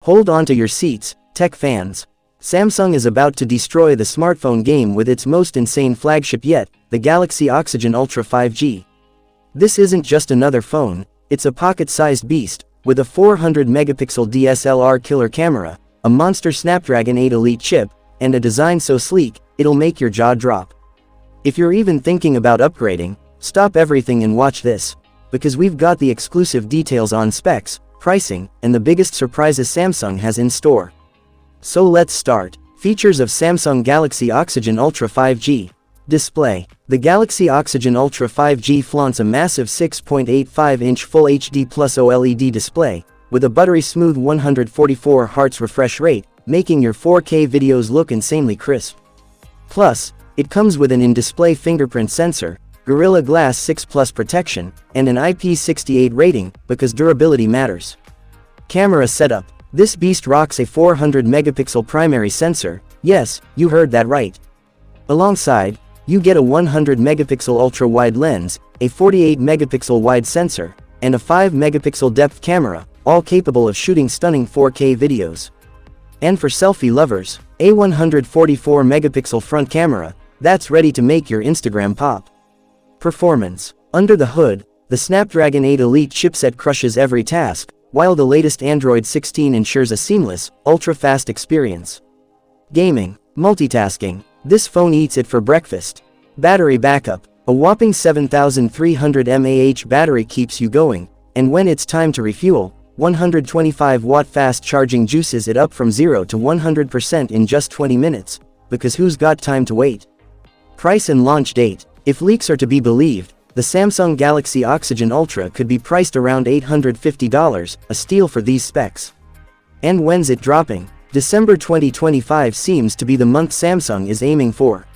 Hold on to your seats, tech fans. Samsung is about to destroy the smartphone game with its most insane flagship yet, the Galaxy Oxygen Ultra 5G. This isn't just another phone, it's a pocket-sized beast, with a 400-megapixel DSLR killer camera, a MONSTER Snapdragon 8 Elite chip, and a design so sleek, it'll make your jaw drop. If you're even thinking about upgrading, stop everything and watch this, because we've got the exclusive details on specs, pricing, and the biggest surprises Samsung has in store. So let's start. Features of Samsung Galaxy Oxygen Ultra 5G. Display. The Galaxy Oxygen Ultra 5G flaunts a massive 6.85-inch Full HD Plus OLED display, with a buttery smooth 144 Hz refresh rate, making your 4K videos look insanely crisp. Plus, it comes with an in-display fingerprint sensor, Gorilla Glass 6 Plus protection, and an IP68 rating, because durability matters. Camera setup. This beast rocks a 400-megapixel primary sensor, yes, you heard that right. Alongside, you get a 100-megapixel ultra-wide lens, a 48-megapixel wide sensor, and a 5-megapixel depth camera, all capable of shooting stunning 4K videos. And for selfie lovers, a 144-megapixel front camera, that's ready to make your Instagram pop. Performance. Under the hood, the Snapdragon 8 Elite chipset crushes every task, while the latest Android 16 ensures a seamless, ultra-fast experience. Gaming. Multitasking. This phone eats it for breakfast. Battery backup. A whopping 7300 mAh battery keeps you going, and when it's time to refuel, 125-watt fast charging juices it up from 0 to 100% in just 20 minutes, because who's got time to wait? Price and launch date. If leaks are to be believed, the Samsung Galaxy Oxygen Ultra could be priced around $850, a steal for these specs. And when's it dropping? December 2025 seems to be the month Samsung is aiming for.